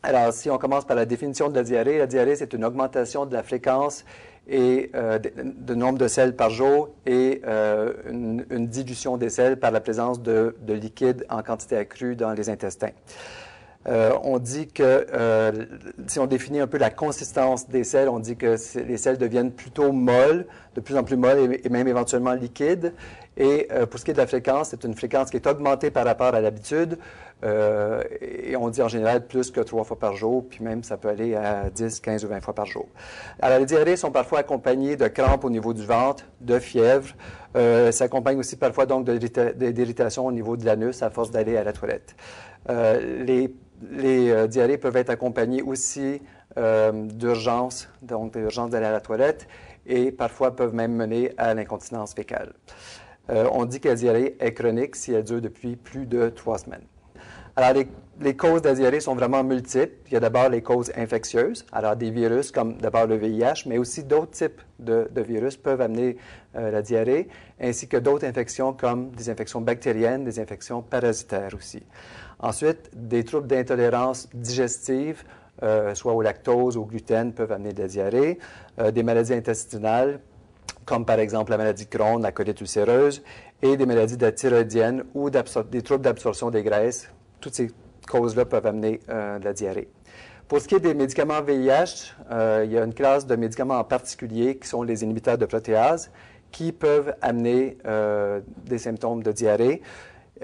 Alors, si on commence par la définition de la diarrhée, c'est une augmentation de la fréquence et de nombre de selles par jour et une dilution des selles par la présence de liquide en quantité accrue dans les intestins. On dit que, si on définit un peu la consistance des selles, on dit que les selles deviennent plutôt molles, de plus en plus molles et même éventuellement liquides. Et pour ce qui est de la fréquence, c'est une fréquence qui est augmentée par rapport à l'habitude. Et on dit en général plus que 3 fois par jour, puis même ça peut aller à 10, 15 ou 20 fois par jour. Alors, les diarrhées sont parfois accompagnées de crampes au niveau du ventre, de fièvre. Ça s'accompagne aussi parfois donc d'irritation au niveau de l'anus à force d'aller à la toilette. Les diarrhées peuvent être accompagnées aussi d'urgence, donc d'urgence d'aller à la toilette, et parfois peuvent même mener à l'incontinence fécale. On dit que la diarrhée est chronique si elle dure depuis plus de 3 semaines. Alors, les causes de la diarrhée sont vraiment multiples. Il y a d'abord les causes infectieuses, alors des virus comme d'abord le VIH, mais aussi d'autres types de virus peuvent amener la diarrhée, ainsi que d'autres infections comme des infections bactériennes, des infections parasitaires aussi. Ensuite, des troubles d'intolérance digestive, soit au lactose, au gluten, peuvent amener de la diarrhée. Des maladies intestinales, comme par exemple la maladie de Crohn, la colite ulcéreuse, et des maladies de la thyroïdienne ou des troubles d'absorption des graisses. Toutes ces causes-là peuvent amener de la diarrhée. Pour ce qui est des médicaments VIH, il y a une classe de médicaments en particulier qui sont les inhibiteurs de protéase qui peuvent amener des symptômes de diarrhée.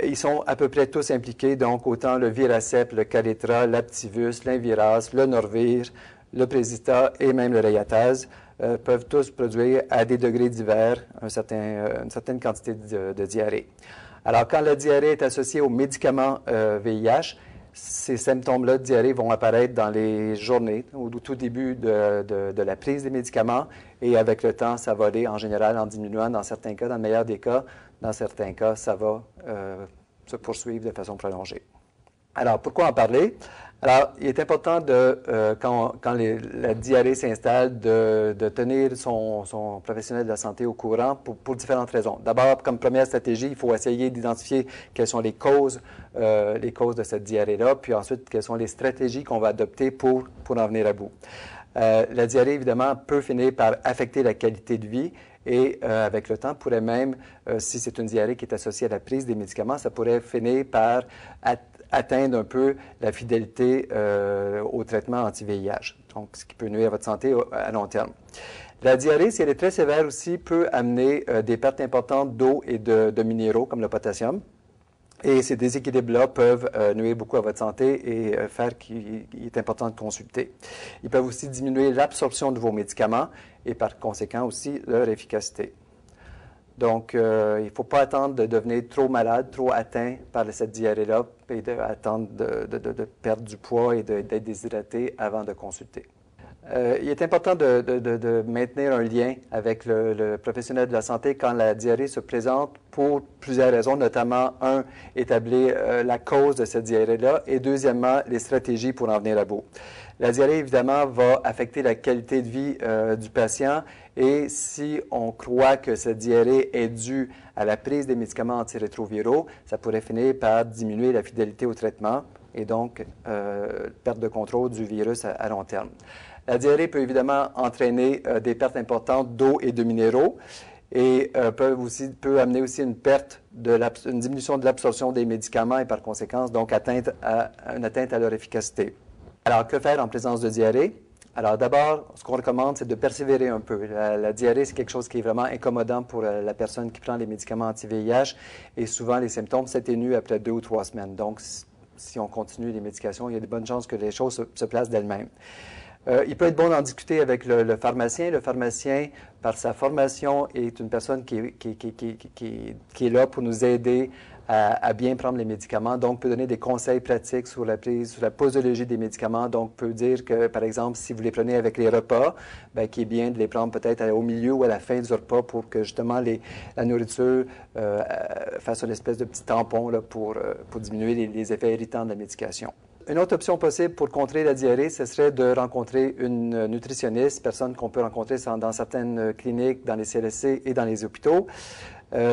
Ils sont à peu près tous impliqués, donc autant le Viracep, le Caletra, l'Aptivus, l'Inviras, le Norvir, le Présita et même le Rayataz peuvent tous produire à des degrés divers une certaine quantité de diarrhée. Alors, quand la diarrhée est associée aux médicaments VIH, ces symptômes-là de diarrhée vont apparaître dans les journées, au tout début de la prise des médicaments, et avec le temps, ça va aller en général en diminuant dans certains cas, dans le meilleur des cas. Dans certains cas, ça va se poursuivre de façon prolongée. Alors, pourquoi en parler? Alors, il est important quand la diarrhée s'installe, de tenir son professionnel de la santé au courant pour différentes raisons. D'abord, comme première stratégie, il faut essayer d'identifier quelles sont les causes de cette diarrhée-là, puis ensuite, quelles sont les stratégies qu'on va adopter pour en venir à bout. La diarrhée, évidemment, peut finir par affecter la qualité de vie et avec le temps, pourrait même, si c'est une diarrhée qui est associée à la prise des médicaments, ça pourrait finir par atteindre un peu la fidélité au traitement anti-VIH, donc ce qui peut nuire à votre santé à long terme. La diarrhée, si elle est très sévère aussi, peut amener des pertes importantes d'eau et de minéraux comme le potassium. Et ces déséquilibres-là peuvent nuire beaucoup à votre santé et faire qu'il est important de consulter. Ils peuvent aussi diminuer l'absorption de vos médicaments et par conséquent aussi leur efficacité. Donc, il ne faut pas attendre de devenir trop malade, trop atteint par cette diarrhée-là et d'attendre de perdre du poids et d'être déshydraté avant de consulter. Il est important de maintenir un lien avec le professionnel de la santé quand la diarrhée se présente pour plusieurs raisons, notamment, établir la cause de cette diarrhée-là et deuxièmement, les stratégies pour en venir à bout. La diarrhée, évidemment, va affecter la qualité de vie du patient et si on croit que cette diarrhée est due à la prise des médicaments antirétroviraux, ça pourrait finir par diminuer la fidélité au traitement et donc perte de contrôle du virus à long terme. La diarrhée peut évidemment entraîner des pertes importantes d'eau et de minéraux et peut amener aussi une diminution de l'absorption des médicaments et par conséquent, donc une atteinte à leur efficacité. Alors, que faire en présence de diarrhée? Alors, d'abord, ce qu'on recommande, c'est de persévérer un peu. La diarrhée, c'est quelque chose qui est vraiment incommodant pour la personne qui prend les médicaments anti-VIH et souvent, les symptômes s'atténuent après 2 ou 3 semaines. Donc, si on continue les médications, il y a de bonnes chances que les choses se placent d'elles-mêmes. Il peut être bon d'en discuter avec le pharmacien. Le pharmacien, par sa formation, est une personne qui est là pour nous aider à bien prendre les médicaments, donc peut donner des conseils pratiques sur la posologie des médicaments, donc peut dire que, par exemple, si vous les prenez avec les repas, bien, qu'il est bien de les prendre peut-être au milieu ou à la fin du repas pour que, justement, la nourriture fasse une espèce de petit tampon là, pour diminuer les effets irritants de la médication. Une autre option possible pour contrer la diarrhée, ce serait de rencontrer une nutritionniste, personne qu'on peut rencontrer dans certaines cliniques, dans les CLSC et dans les hôpitaux.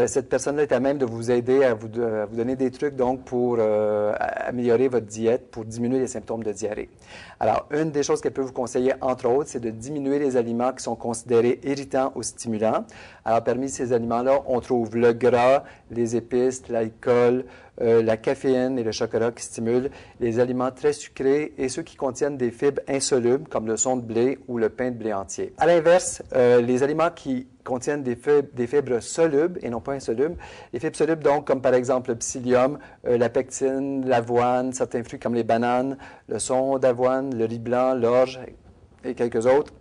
cette personne-là est à même de vous aider à vous donner des trucs donc pour améliorer votre diète, pour diminuer les symptômes de diarrhée. Alors, une des choses qu'elle peut vous conseiller, entre autres, c'est de diminuer les aliments qui sont considérés irritants ou stimulants. Alors, parmi ces aliments-là, on trouve le gras, les épices, l'alcool, la caféine et le chocolat qui stimulent, les aliments très sucrés et ceux qui contiennent des fibres insolubles, comme le son de blé ou le pain de blé entier. À l'inverse, les aliments qui contiennent des fibres solubles et non pas insolubles. Les fibres solubles, donc, comme par exemple le psyllium, la pectine, l'avoine, certains fruits comme les bananes, le son d'avoine, le riz blanc, l'orge et quelques autres.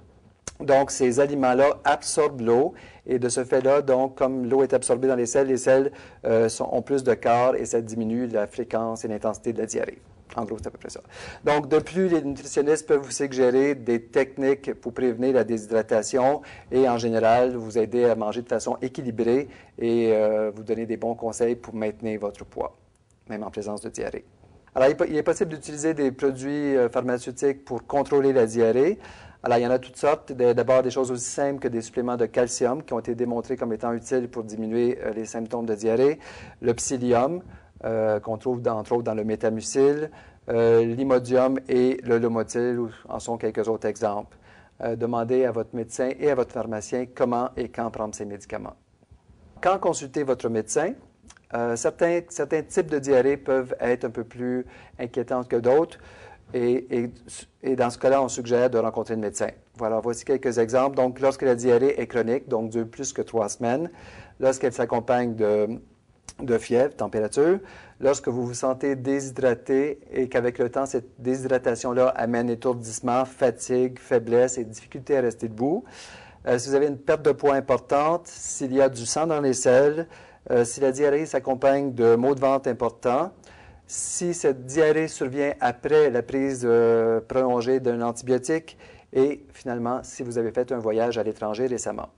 Donc, ces aliments-là absorbent l'eau et de ce fait-là, donc, comme l'eau est absorbée dans les selles ont plus de quart et ça diminue la fréquence et l'intensité de la diarrhée. En gros, c'est à peu près ça. Donc, de plus, les nutritionnistes peuvent vous suggérer des techniques pour prévenir la déshydratation et, en général, vous aider à manger de façon équilibrée et vous donner des bons conseils pour maintenir votre poids, même en présence de diarrhée. Alors, il est possible d'utiliser des produits pharmaceutiques pour contrôler la diarrhée. Alors, il y en a toutes sortes. D'abord, des choses aussi simples que des suppléments de calcium qui ont été démontrés comme étant utiles pour diminuer les symptômes de diarrhée. Le psyllium, qu'on trouve entre autres dans le métamucil, l'imodium et le lomotil en sont quelques autres exemples. Demandez à votre médecin et à votre pharmacien comment et quand prendre ces médicaments. Quand consultez votre médecin, certains types de diarrhée peuvent être un peu plus inquiétantes que d'autres. Et dans ce cas-là, on suggère de rencontrer le médecin. Voilà, voici quelques exemples. Donc, lorsque la diarrhée est chronique, donc dure plus que 3 semaines, lorsqu'elle s'accompagne de fièvre, température, lorsque vous vous sentez déshydraté et qu'avec le temps, cette déshydratation-là amène étourdissement, fatigue, faiblesse et difficulté à rester debout, si vous avez une perte de poids importante, s'il y a du sang dans les selles, si la diarrhée s'accompagne de maux de ventre importants, si cette diarrhée survient après la prise prolongée d'un antibiotique et finalement, si vous avez fait un voyage à l'étranger récemment.